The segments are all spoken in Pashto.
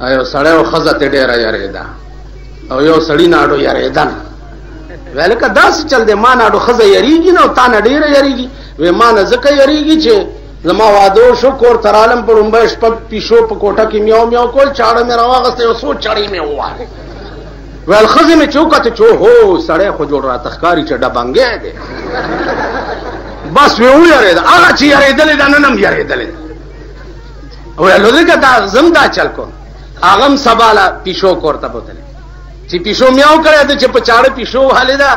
یو سړی او ښځه ته ډېره یارېده او یو سړي نه اډو یارېده نه. ویل که داسې چل دی ما نه اډو ښځه یریږي نه او تا نه ډېره یریږي. وی ما نه ځکه یریږي چې زما واده وشو کور ته رالم په لومبۍ شپه پیشو په کوټه کې میاو میاو کول چاړه مې راواغسته یو څو چړې مې ووهلې. ویل ښځې مې چې وکتې چې هو سړی خو جوړ راته ښکاري چې ډبنګی دی. بس وی ویرېده هغه چې یارېدلې ده نن هم یارېدلې ده. ویلو دې که دا زم دا چل کوم. هغه هم سبا له پیشو کور ته بوتلې چې پیشو میاو کړی ده چې په چاړه پیشو وهلې ده.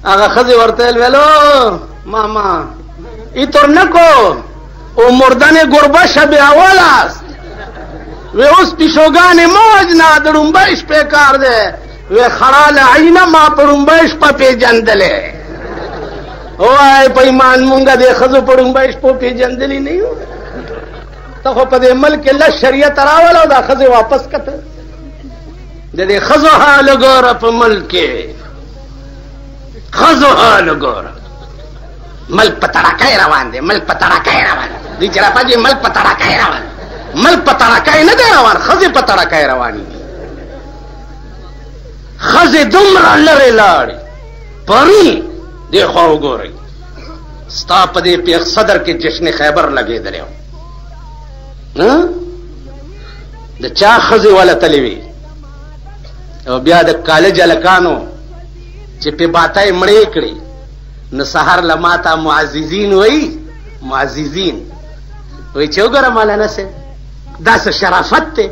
هغه ښځې ورته ویلو ماما اینطور نکن او مردن گربه شب اول است. وی اوس پیشوګانې مه وژنه د ړومبۍ شپې کار دی. وی خړاله عینه ما په ړومبۍ شپه پېژندلې. وای په ایمان مونږه د ښځو په ړومبۍ شپو پېژندلې نه یو. ته خو په دې ملک کې لږ شریعت راول او دا ښځې واپس کته. د دې ښځو حال ګوره په ملک کې ښځو حال ګوره. ملک په تړاکۍ روان دی ملک په تړاکۍ روان دی. چې راپاجي ملک په تړاکۍ روان ملک په تړاکۍ نه دی روان ښځې په تړاکۍ روانې دي. ښځې دومره لرې لاړې پرون دې خوا وګورئ ستا په دې پیښ صدر کې جشن خیبر لګېدلی و. د چا ښځې ولتلې وي او بیا د کالج هلکانو چې پې باتۍ مړې کړې نو سهار له ماته معززین وایي معززین وایي چې وګوره مولانا صاحب دا څه شرافت دی.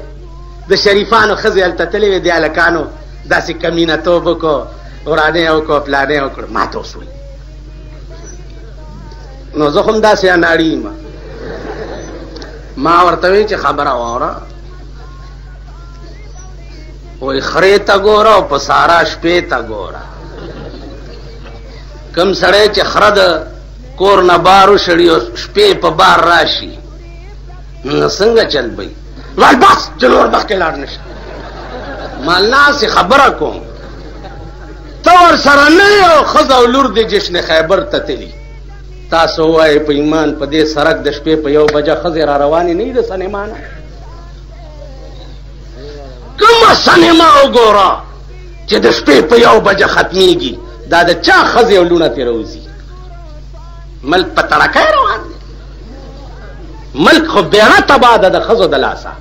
د شریفانو ښځې هلته تلې وې د هلکانو داسې کمینه توب وکړو ورانې وکړو پلانې وکړو ما ته اوس وایي. نو زه خو هم داسې اناړي یم. ما ورته وی چې خبره واوره وایي خرې ته ګوره او په سارا شپې ته ګوره. کم سړی چې خره د کور نه بار وشړي او شپې په بار راشي نو څنګه چل بی. ویل بس چې نور مخکې لاړ نشه. مالنا سې خبره کوم ته ورسره نه یې او ښځه او لور د جشن خیبر ته تلي. تاسو ووایئ په ایمان په دې سړک د شپې په 1 بجه ښځې را روانې نه وي د سنیما نه. کومه سنیما وګوره چې د شپې په 1 بجه ختمېږي دا د چا ښځې او لوڼه ترې راوځي. ملک په تړاکۍ روان دی. ملک خو بیړه تباه ده د ښځو د لاسه.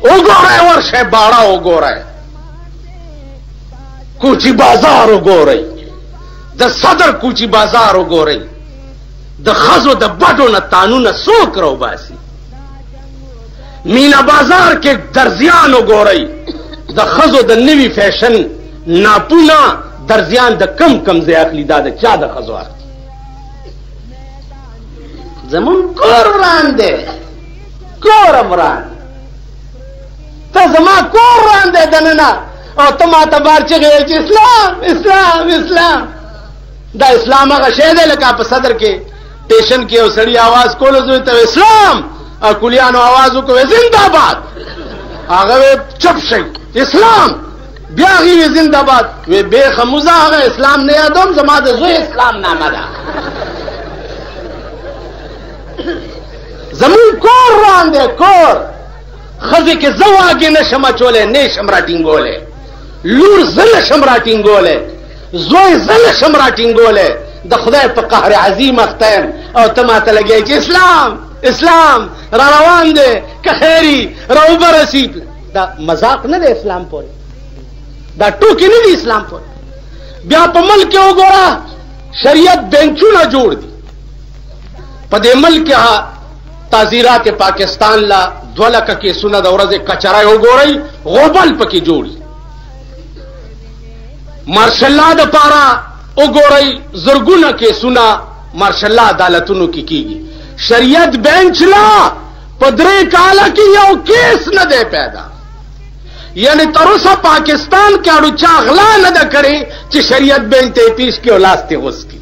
وګورئ ورشئ باړه وګورئ کوچي بازار وګورئ د صدر کوچي بازار وګورئ د ښځو د بډو نه تانونه څوک راوباسي. مینا بازار کې درزیان وګورئ د ښځو د نوي فیشن ناپونه درزیان د کم ځای اخلي دا د چا د ښځو اخلي. زمون کور وران دی کور وران. ته زما کور وران دی دننه او ته ما ته بار چغې ویل چې اسلام اسلام اسلام. دا اسلام هغه شی دی لکه په صدر کې ټیشن کې یو سړي آواز کولو زوی ته اسلام او کولیانو آواز وکړو زنده‌باد. هغه وی چپ شئ اسلام. بیا هغې وی زنده‌باد. وی بیخه موزه هغه اسلام نه یادوم زما د زوی اسلام نامه ده. زمون کور روان دی کور. ښځې کې زه واګې نشم اچولی نشم راټینګولی. لور زه نشم راټینګولی زوی زه نشم راټینګولی. د خدای په قهر عظیم اخته یم او ته ماته لګیږي چې اسلام اسلام را روان دی که خیري را اوبه رسي. دا مذاق نه دی اسلام پورې. دا ټوکې نه دي اسلام پورې. بیا په ملک کې وګوره شریعت بینچونه جوړ دي. په دې ملک کې تعزیرات پاکستان لا 2 لکه کیسونه د ورځې کچرای وګورئ غوبل پکې جوړي. مارشالله دپاره وګورئ زرګونه کیسونه مارشالله عدالتونو کې کیږي. شریعت بینچ لا په 3 کاله کې یو کیس نه دی پیدا. یعنی تر اوسه پاکستان کې اړو چا غلا نه ده کړې چې شریعت بینچ ته پیش کړي او لاس ته غوس کړي.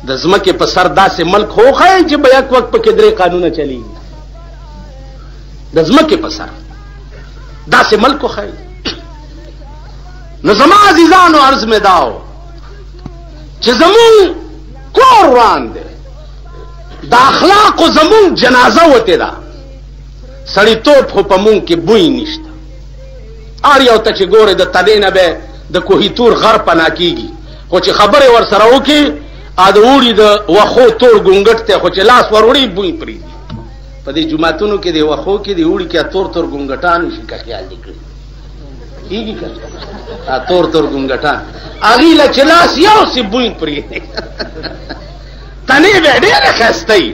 د ځمکې په سر داسې ملک خو ښایي چې به یک وخت پکې 3 قانونه چلیږي. د ځمکې په سر داسې ملک خو ښایي. نو زما عزیزانو عرض مې دا و چې زمون کور روان دی دا اخلاق زمون جنازه وته دا سړی توپ خو په مونږ کې بوی نشته. ار یو ته چې ګوره د تدې نه به د کوهی تور غر پنا کیږي، خو چې خبره ور سره وکي ا د وړي د وخو تور ګونګټ ته خو چې لاس وروړي بوی پریږي. په دې جمعتونو کې دی وخو کې دی وړي کې تور تور ګونګټان شي کا خیال نکړي کیږي کا تور تور ګونګټان اغي له چلاس یو سی بوی پریږي تنه به ډېر خستای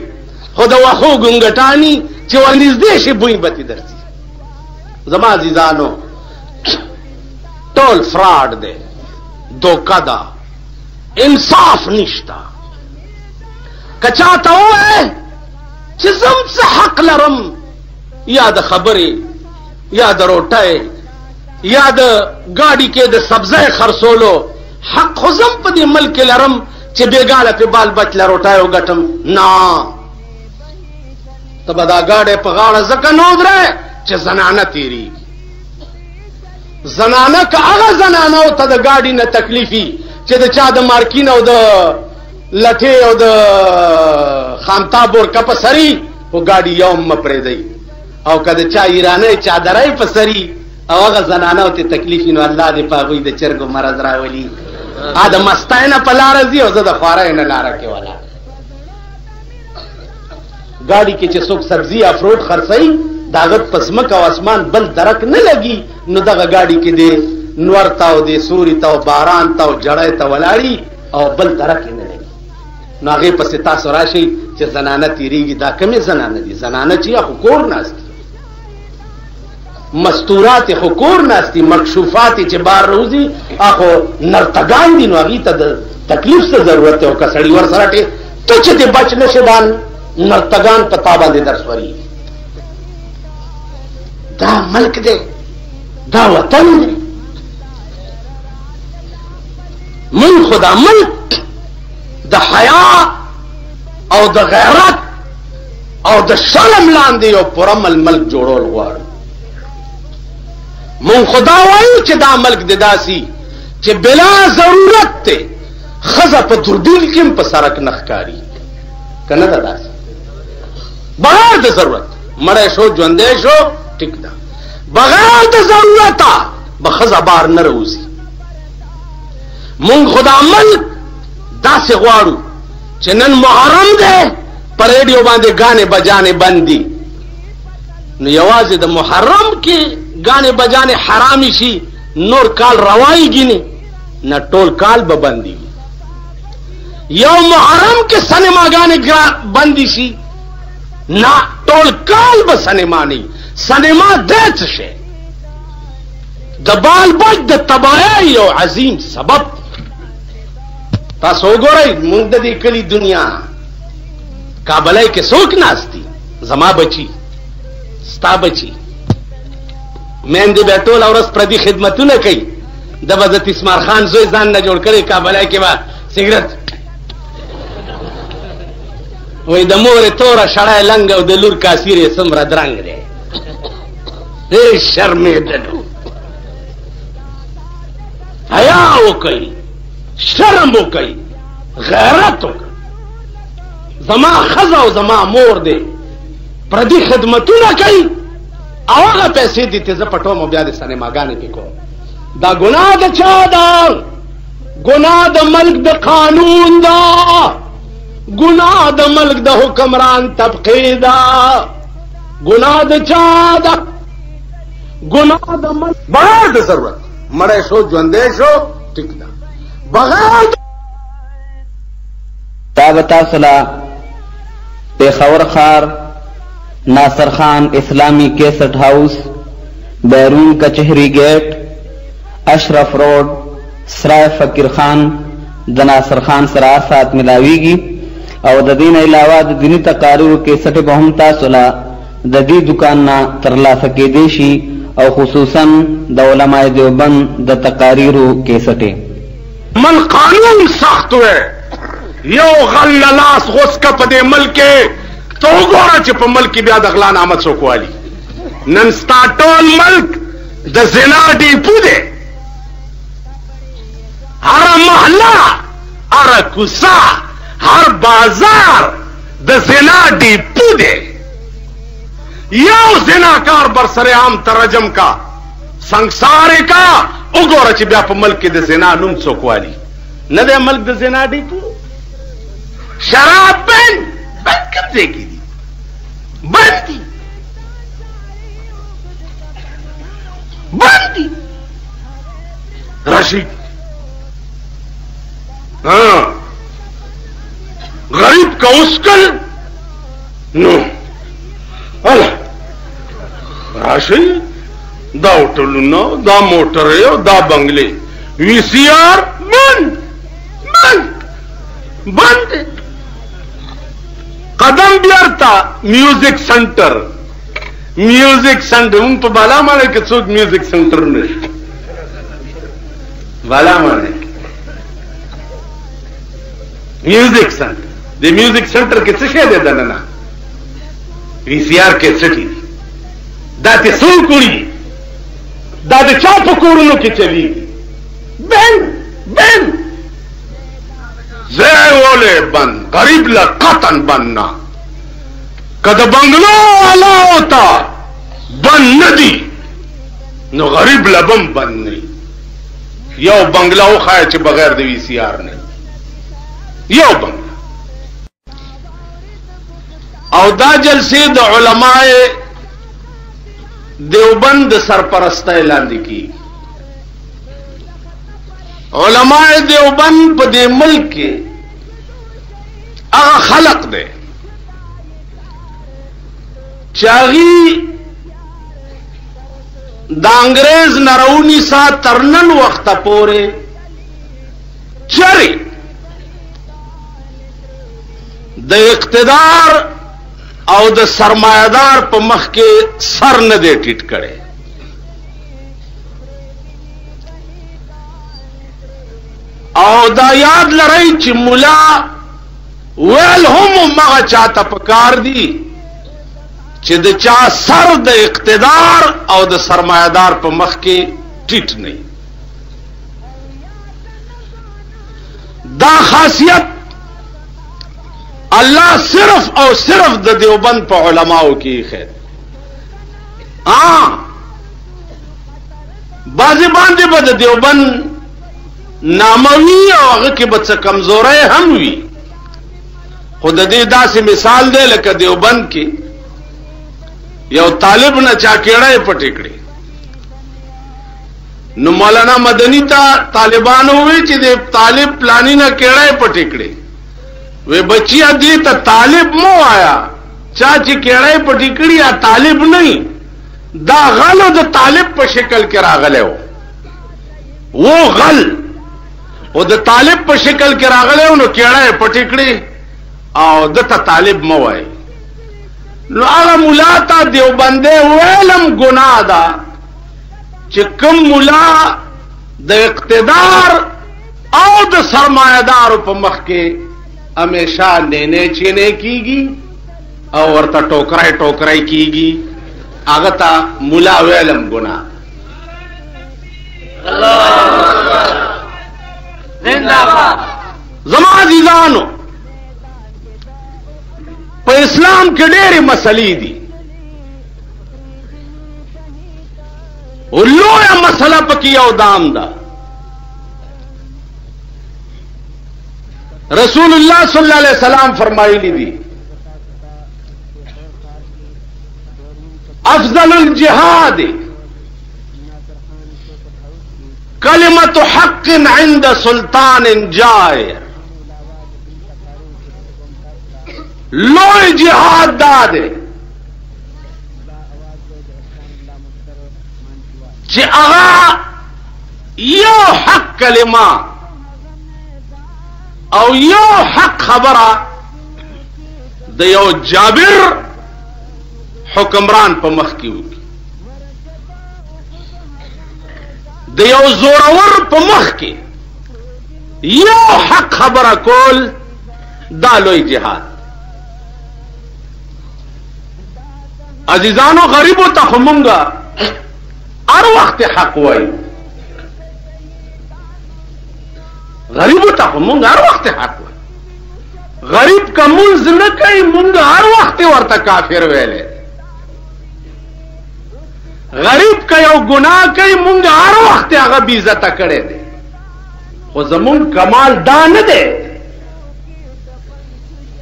خو د وخو ګونګټانی چې ورنږدې شي بوی بتی درځي. زما عزیزانو ټول فراډ دی، دوکه ده، انصاف نشتا. کچا ته وای چې زم څه حق لرم یا د خبرې یا د روټۍ یا د ګاډي کې د سبزی خرڅولو حق خو زم په دې ملک لرم چې بیګاله په بال بچ له روټۍ وګټم. نه ته به دا ګاډی په غاړه ځکه نه ودرې چې زنانه تېرېږي. زنانه که هغه زنانو ته د ګاډي نه تکلیفي چې د چا د مارکین او د لټې او د خامتاب ورکه په سري خو ګاډي یو مه پرېږدئ، او که د چا ایرانۍ چادرۍ په سري او هغه زنانو ته تکلیفي نو الله دې په هغوی د چرګو مرض راولي. د مستۍ نه په لاره ځي او زه د خوارۍ نه لاره کې ولاړ. ګاډي کې چې څوک سبزي یا فروټ خرڅوي د هغه په ځمکه او اسمان بل درک نه لګي، نو دغه ګاډي کې دی نور ته او د سوري ته او باران ته او جړۍ ته ولاړي او بل درک یې نه لګي. نو هغې پسې تاسو راشئ چې زنانه تېرېږي. دا کومې زنانه دي؟ زنانه چې خو کور ناست دي، مستورات خو کور ناست دي، مکشوفات چې بار روزي اخو نرتګان دي. نو هغې ته د تکلیف څه ضرورت دی؟ او که سړي ور سره ته چې دې بچ نه شي دا نرتګان په تا باندې درس وري. دا ملک دی، دا وطن دی. من خدا ملک د حیا او د غیرت او د شرم لاندې یو پرامل ملک جوړول غواړو. من خدا وایو چې دا ملک د داسي چې بلا ضرورت ته خزه په دردول کې په سرک نخکاری کنه دا داسي بغیر د ضرورت مړی شو ژوندی شو ټیک ده، بغیر د ضرورته به خزه بار نه روزي. مونږ خدا ملک داسې غواړو چې نن محرم دی په ریډیو باندې ګانې بجانې بند دي، نو یوازې د محرم کې ګانې بجانې حرامي شي، نور کال روایږي نه ټول کال به بندي. یو محرم کې سینماګانې بندي شي نه ټول کال به سینما نه. سینما دې څه شی د بال بچ د تباهۍ یو عظیم سبب. تاسو وګورئ موږ د دې کلي دنیا کابلۍ کې څوک ناست دي؟ زما بچي، ستا بچي، میندې به ټوله ورځ پردي خدمتونه کوي. د به د تسمار خان زوی ځان نه جوړ کړی کابلۍ کې به سګرټ وای د مورې توره شړی لنګ او د لور کاسیر یې څومره درنګ دی. شرمېدلو حیا وکئ، شرم وکئ، غیرت وکئ. زما ښځه او زما مور دی پردي خدمتونه کوي او هغه پیسې دي ته زه پټوم او بیا د سینماګانې پې کوم. دا ګناه د چا ده؟ ګناه د ملک د قانون ده، ګناه د ملک د حکمران طبقې ده. ګناه د چا ده؟ ګناه د ملک بغیر د ضرورت مړی شو ژوندی شو ټیک ده، بغیر تا به تاسو له پېښور ښار ناصر خان اسلامی کیسټ هاوس بیرون کچهری گیټ اشرف روڈ سرای فقیر خان د ناصر خان سره سات ملاویږي. او د دین علاوه د دینی تقاریرو کیسټ به هم تاسو له د دې دکان نه ترلاسه کېدی شي، او خصوصا د علماء دیوبند د تقاریرو کیسټې. من قانون سخت ہوئے یو غل لاس غوس کا پدے ملک تو وګوره چې په ملک بیا د غلا نامه څوک والی. نن ستا ټول ملک د زنا ډیپو دی، هر محله، هر کوڅه، هر بازار د زنا ډیپو دی. یو زناکار برسر عام ترجم کا سنگسار کا وګوره چې بیا په ملک کې د زنا نوم څوک والی نه دی. ملک د زنا ډیپو. شراب بند کوم ځای کې دي؟ بند دي، بند دي. راشي غریب کا اسکل نو الله راشي دا ہوٹلونه دا موټرې دا بنگلې وی سی آر بند بند بند. قدم بیارتا میوزک سنٹر مون په بالا مانه کې څوک میوزک سنٹر نشته. بالا مانه میوزک سنٹر د میوزک سنٹر کې څه شی دی دننه؟ وی سی آر کې څه دي؟ دا ته څوک وړي؟ دا د چا په کورونو کې چلی؟ بند بند زیولے بند. غریب لا قطن بننا کد بنگلو والا ہوتا بند ندی نو غریب لبم بند نہیں. یو بنگلہ ہو خواہ چھ بغیر دی وی سی آر نہیں. یو بنگلہ او دا جلسے دا علماء دیوبند سرپرستہ اعلان کی. علماء دیوبند په دې ملک کې هغه خلق دی چې هغه د انګريز نارونی سا ترنن وخت پورې چری د اقتدار او د سرمایدار په مخ کې سر نه دی ټیټ کړي. او دا یاد لرئ چې مولا ویل هم مغه چاته پکار دي چې د چا سر د اقتدار او د سرمایدار په مخ کې ټیټ نه. دا خاصیت الله صرف او صرف د دیوبند په علماو کې خیر. بازی باندې به د دیوبند ناموی او هغه کې به څه کمزورۍ هم وي، خو د دې داسې مثال دی لکه دیوبند کې یو طالب نه چا کېړی پټې کړې، نو مولانا مدني ته طالبانو وی چې د طالب پلانی نه کېړی پټې کړې، وی بچیا دې ته طالب مو آیا چا چې کېړی پټې کړې یا طالب نه دا غل د طالب په شکل کې راغلی و غل او د طالب په شکل کې راغلی نو کېړی پټې کړې او دته طالب مو وای. نو هغه مولا ته دیوبندی ویلم ګناه ده چې کوم مولا د اقتدار او د سرمایدارو په مخ کې همیشه نینے چینے کیږي او ورته ټوکرای ټوکرای کیږي، هغه ته مولا ویلم ګناه. زما عزیزانو په اسلام کې ډېرې مسلې دي، او لویه مسله پکې یو دام ده. رسول الله صلی الله علیه وسلم فرمایلی دي افضل الجهاد کلمت حق عند سلطان جائر. لوی جهاد داده چې هغه یو حق کلمه او یو حق خبره د یو جابر حکمران په مخ کې وکړي، د یو زورور په مخ کې یو حق خبره کول دا لوی جهاد. عزیزانو غریبو ته خو مونږه هر وخت حق وایو، غریبو ته خو مونږ هر وخت حق وایو. غریب که منز نه کوي مونږ هر وخت ورته کافر ویلې. غریب که یو ګناه کوي مونږ هر وخت هغه بې عزته کړی دی. خو زمونږ کمال دا نه دی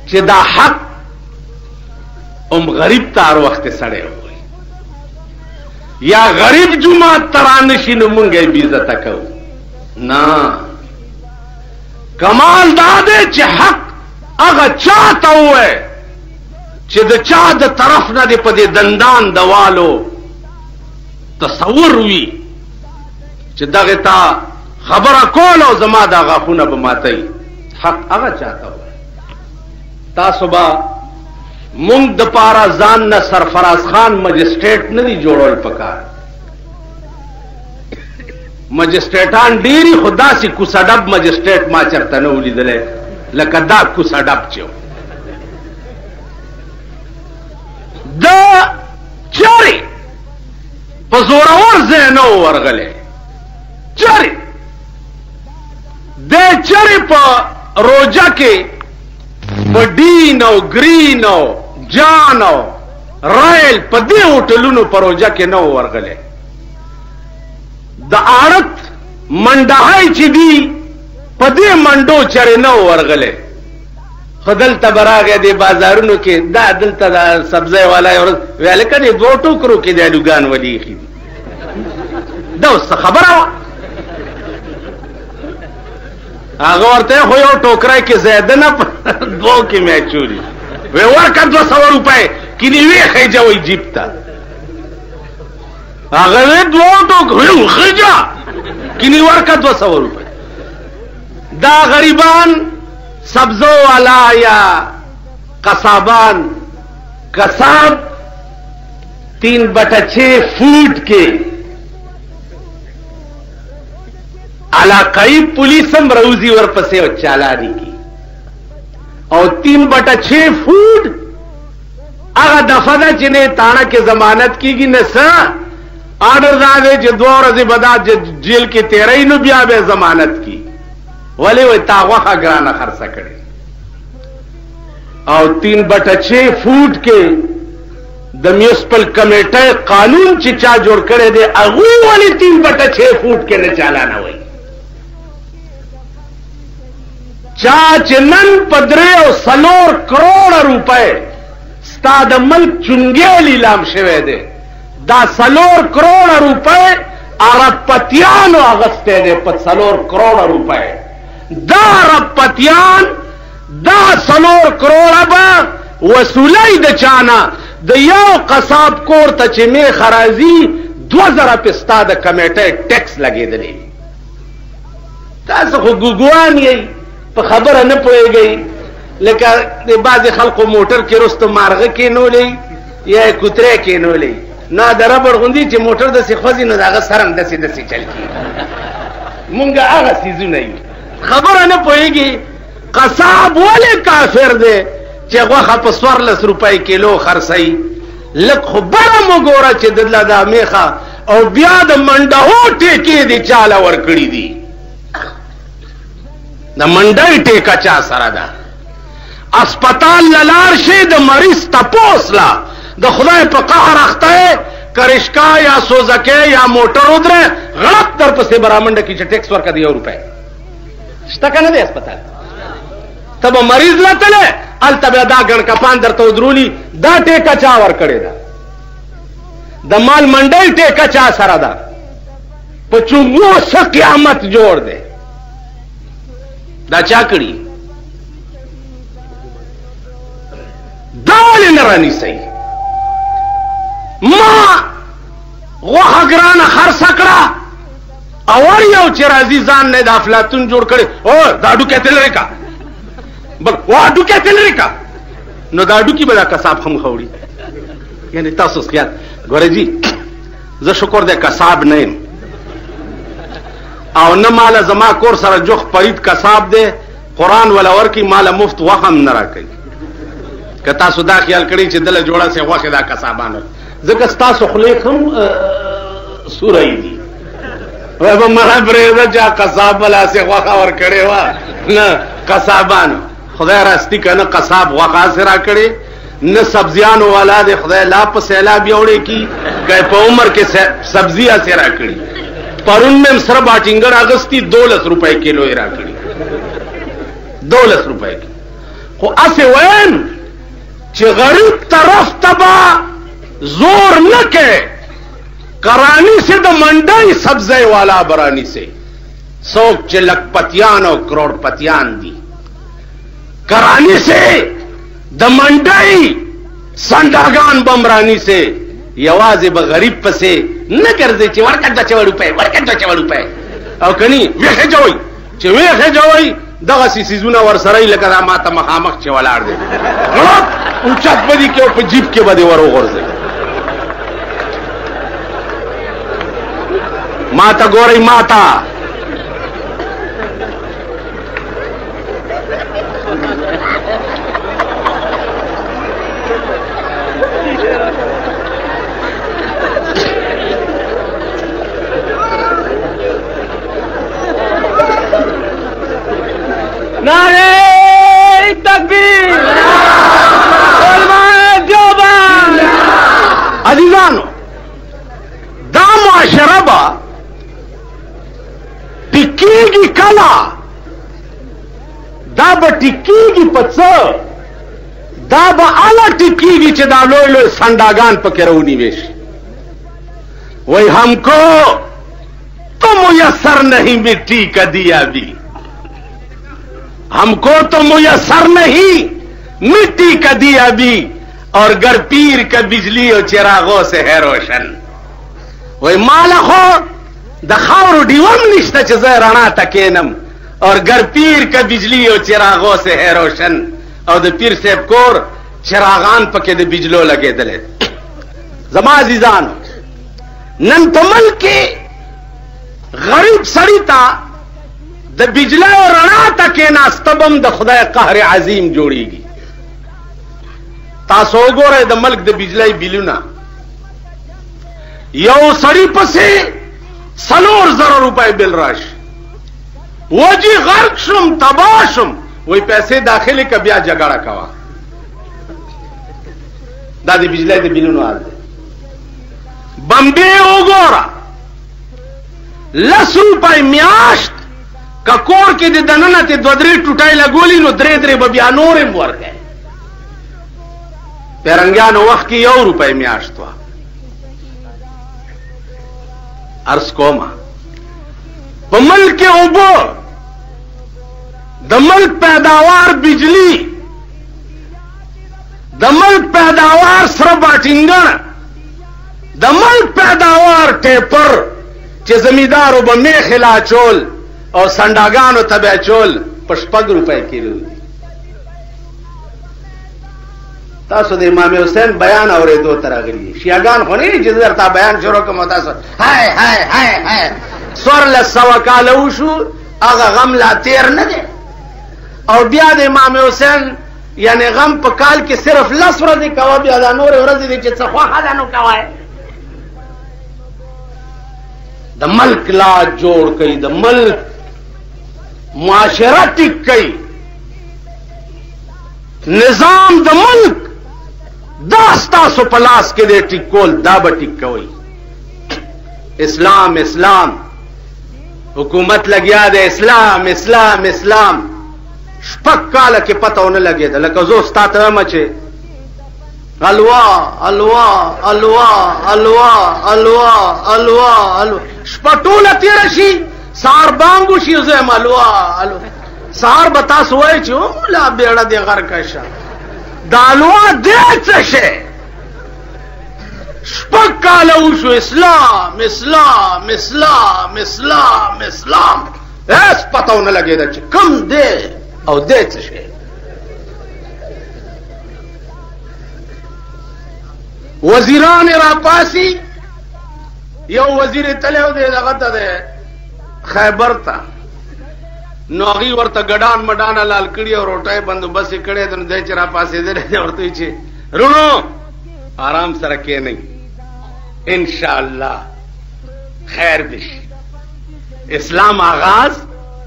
چې دا حق غریب ته هر وخت سړی وایي یا غریب جماعت ته رانشي نو مونږ یې بې عزته کوو. نه، کمال دا دی چې حق هغه چا ته ووایي چې د چا د طرف نه دی په دې دندان د والو تصور وي چې دغه تا خبره کول او زما دا غاښونه به ماتوي. حق هغه چا ته ووایي. تاسو به مونږ د پاره ځان نه سرفراز خان مجسټریټ نه دی جوړول پکار. مجسټریټان ډېري خو داسې کوڅه ډب مجسټریټ ما چېرته نه و لیدلی لکه دا کوڅه ډب چې و. د چرې په زورور ځای نه و ورغلی. چرې د چرې په روجه کې په ډین او ګرین او جان او رایل په دې هوټلونو په روجه کې نه و ورغلی. د آړت منډهی چې دي په دې منډو چرې نه و ورغلی. خو دلته به راغی دې بازارونو کې دا دلته د سبزی والا ویل هلکه دې دوو ټوکرو کې د الوګان ولې ایښي دي. دا اوس څه خبره وه؟ هغه ورته خو یو ټوکری کې زیاده نه دوو کې مې اچولي. وی ورکه 200 روپۍ کینې ویې خیجوئ جیب ته. هغه وی دوو ټوکرو خیجه کینې ورکه 200 روپۍ. دا غریبان سبزو والا یا قصابان قصاب 3/6 فوٹ کے علاقائی پولیس هم روزی ورپسې او چالانی کی او 3/6 فوٹ هغه دفعه ده چې نه تاڼه کې ضمانت کیږي نه څه آرډر دا دی چې 2 ورځې به دا جیل کې تیری نو بیا به ضمانت کی. ولې وایي تا غوښه ګرانه خرڅه کړې او 3/6 فوٹ کې د میونسپل کمیټه قانون چې چا جوړ کړی دی هغوی ولې 3/6 فوٹ کې نه چالانه وایي. چا چې نن په 3 کروڑ روپۍ ستا د ملک چونګې لیلام شوی دی دا 4 کروڑ روپۍ عربپتیانو اغستی دی په 4 کروڑ روپۍ. دا عربپتیان دا 4 کروڑ به وصولی د چانا د یو قصاب کور ته چې میخه راځي 2000 پستا د کمیټې ټیکس لګېدلی. تاسو خو ګوګوان یئ په خبره نه پوهېږئ. لکه د بعضې خلقو موټر کې رستو مارغه کېنولی یا کوتری کېنولی نه د ربړ غوندي چې موټر داسې خوځي نو د هغه سر هم داسې داسې چل کېږي. مونږ هغه څیزونه یو خبره نه پوهېږي. قصاب ولې کافر دی چې غوښه په 14 روپۍ کیلو خرڅوي؟ لږ خو بره مو ګوره چې دله دا میخه او بیا د منډهو ټیکې دي چاله ورکړي دي. د منډۍ ټیکه چا سره ده؟ اسپتال للار شي د مریض تپوس لا د خدای په قهر اخته کرشکا یا سوزکه یا موټر ودره غلط در پسې برامنډه کې چې ټیکس ورکړه دی 1 روپۍ شته کنه دی اسپتال تب مریض لته الته دا ګڼ کپان درته ودرولی دا ټیکه چا ورکړې ده؟ د مال منډۍ ټیکه چا سره ده؟ په چونګو څه قیامت جوړ دی. دا چا کړي؟ دا ولې نه رانیسئ؟ ما غوښه ګرانه خرڅه کړه اور یو چې راځي ځان نه د افلاطون جوړ کړي او دا ډوکې ته لرې کا بل وا ډوکې ته لرې کا نو دا ډوکې به دا قصاب هم خوړي. یعنی تاسو خیال ګورئ جی زه شکر دی قصاب نه یم او نه ماله زما کور سره جوخ پرید قصاب دی قرآن ولا ورکي ماله مفت غوښه هم نه راکوي. که تاسو دا خیال کړئ چې دله جوړه سي غوښې دا قصابانو ځکه ستاسو خولې هم سوری دي. وای به مړه پرېږده چې قصاب بلاسې غوښه ورکړې وه نه قصابانو خدای راستی کنه قصاب غوښه سره کړي نه سبزیانو والا دې خدای لا په سیلاب یوړې کی که په عمر کې سبزی سره کړي پرون مې سره باټینګر اغستی 12 روپے کیلو یې را کړي 12 روپے خو اسه وین چې غریب طرف تبا زور نه کې کرانی سے د منډای سبزی والا برانی سے سوک چې لکپتیان او کروڑ پتیان دي کرانی سے د منډای سنداګان بمرانی سے یوازې به غریب پسې نه ګرځي چې ورکړه 4 روپے ورکړه 4 روپے او کني ویخه جوړي چې ویخه جوړي دغه سيزونه ورسره لکه دا ماته مخامخ چې ولاړ دي او چت بدی کې په جیب کې بده ورو غورځي ماتا ګوري ماتا نعرہ تکبیر علماء دیوبند عزیزانو دا معاشره با ټیکیږي کلا دا به ټیکیږي پڅ دا به اعلی ټیکیږي چې دا لوی لوی سنداګان پکې راونی وشي وای हमको तो मुयस्सर नहीं मिट्टी का दिया भी हमको तो मुयस्सर नहीं मिट्टी का दिया भी और गर पीर का बिजली और चिरागों से है रोशन वही माला खो د خاورو ډیوم نشته چې زه رڼا تکینم اور گر پیر کا بجلی او چراغوں سے ہے روشن او د پیر صاحب کور چراغان پکې د بجلو لګېدلې زما عزیزان نن په ملک کې غریب سړی ته د بجلی او رڼا تکیناستبم د خدای قهر عظیم جوړیږي تاسو وګورئ د ملک د بجلی بلونه یو سړی پسې 4,000 روپے بل راش وجی غرق شم تباشم وہی پیسے داخلے کا بیا جگڑا کوا دادی بجلی دے بلونو آل دے بمبے اوگورا 10 روپے میاشت ککور کے دے دننا تے 2-3 ٹوٹائی لگولی نو 3 ببیا نورم ورگئے پیرنگیانو وقت کی 1 روپے میاشت وا عرض کوما په ملک اوبو د ملک پیداوار بجلی د ملک پیداوار سره باټینګر د ملک پیداوار ټیپر چې زمیدارو به میخ لا چول او سنداګانو تبع چول په 6 روپے کیلو تاسو د امام حسین بیان اوریدو ترغلی شیعاګان خو نه چې درته بیان شروع کوم تاسو هاي هاي هاي هاي سور له سوا کال وشو هغه غم لا تیر نه دی او بیا د امام حسین یعنی غم په کال کې صرف 10 ورځې کوا بیا د نور ورځې دي چې څه خو حالانو کوي د ملک لا جوړ کړي د ملک معاشره ټیک کړي نظام د ملک داستا سو پلاس کے دے ٹکول دابا ٹکوئی اسلام اسلام حکومت لگیا دے اسلام اسلام اسلام شپک کالا کے پتہ ہونے لگے دا لکہ زو ستاتا مچے الوا الوا الوا الوا الوا الوا الوا شپٹولا تیرشی سار بانگو شی زیم الوا الوا سار بتا سوئے چھو لا بیڑا دے غر کشا دالوا دې شه شپږ کاله وشو اسلام اسلام اسلام اسلام اسلام هیڅ پته ونه لګېده چې کوم دی او دې څه شی وزیران راپاسی یو وزیر تلو دی دغه ته خیبر ته نو هغه ورته ګډان مډان لال کړي او روټای بندوبست کړي د دې چر پاسې دې ورته چې رونو آرام سره کې نه ان شاء الله خیر بشي اسلام آغاز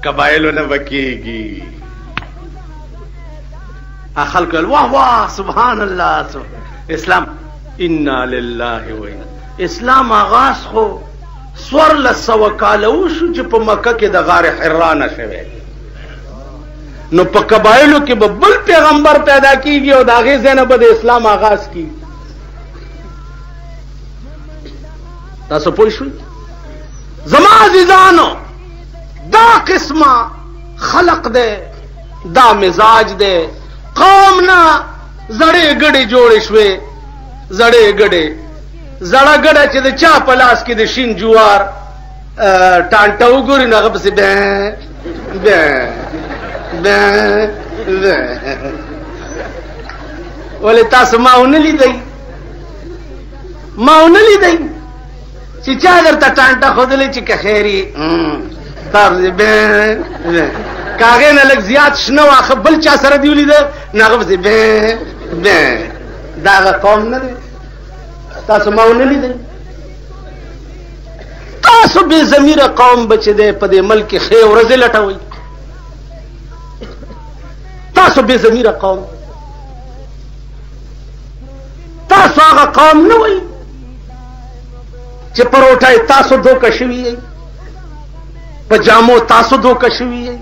قبایلو نه وکیږي خلق واه واه سبحان الله اسلام انا لله و انا اسلام آغاز خو سور لسو کالو شو چې په مکه کې د غار حرا نه شوی نو په قبایلو کې به بل پیغمبر پیدا کیږي او د هغې ځای نه به د اسلام آغاز کیږي. تاسو پوه شوئ؟ زما عزیزانو دا قسمه خلق دی، دا مزاج دی. قوم نه زړې ګډې جوړې شوې، زړې ګډې زړه ګډه چې د چا په لاس کې د شین جوار ټانټه وګوري نو هغه پسې بې بې بې ولې تاسو ما ونه لیدئ چې چا درته ټانټه ښودلې چې که خیري تاسو بې که هغې نه لږ زیات شنه واخه بل چا سره دې ولیده نو هغه پسې بې بې دا هغه قوم نه دی. تاسو ما ونه لیدئ؟ تاسو بې ضمیره قوم به چې دی په دې ملک کې ښې ورځې لټوئ. تاسو بې ضمیره قوم، تاسو هغه قوم نه وئ چې په روټۍ تاسو دوکه شوي یئ، په جامو تاسو دوکه شوي یئ،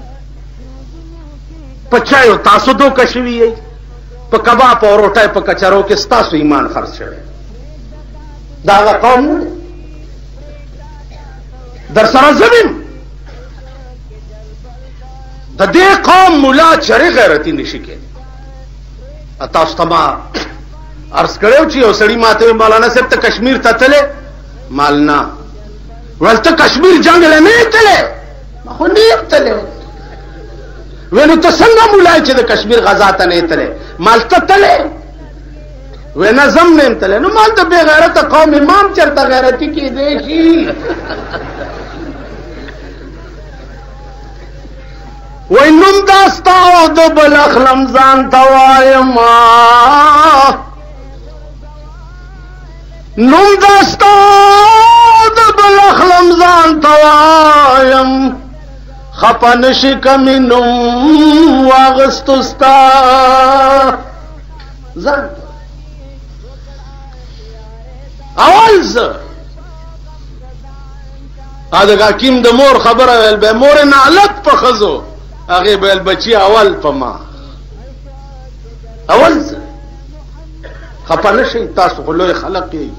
په چایو تاسو دوکه شوي یئ، په کباب او روټۍ په کچرو کې ستاسو ایمان خرڅ شوی. دا هغه قوم نه دی. در سره زمین د دې قوم ملا چرې غیرتي نشي کېدی. تاسو ته ما عرض کړی چې یو سړي ماته وویل مولانا صاحب ته کشمیر ته تللی؟ مال نه. ویل ته کشمیر جنګ له نه یې تللی؟ ما خو نه یم تللی. ویل نو ته څنګه مولا چې د کشمیر غزا ته نه یې تللی؟ مال ته تللی؟ وی نه زم نه یم تللی. نو مال د بې غیرته قوم امام چېرته غیرتي کېدی شي؟ وی نوم دا ستا او د بل اخلم ځان ته وایما، نوم دا ستا او د بل اخلم ځان ته وایم، خفه نشي که مې نوم واغستو ستا ځان ته. اول زه د حکیم د مور خبره ویل به مور نعلت په ښځو، هغې به ویل بچي اول په ما. اول زه خفه نه شئ، تاسو خو لوی خلق یئ.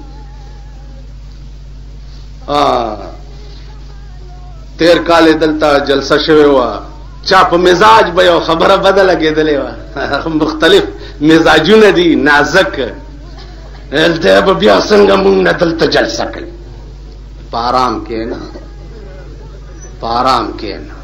تیر کال یې دلته جلسه شوې وه، چا په مزاج به یو خبره بده لګېدلې وه. مختلف مزاجونه دي، نازک. دی به بیا څنګه مونږ نه دلته جلسه کوي. په ارام کښېنه، په ارام کښېنه.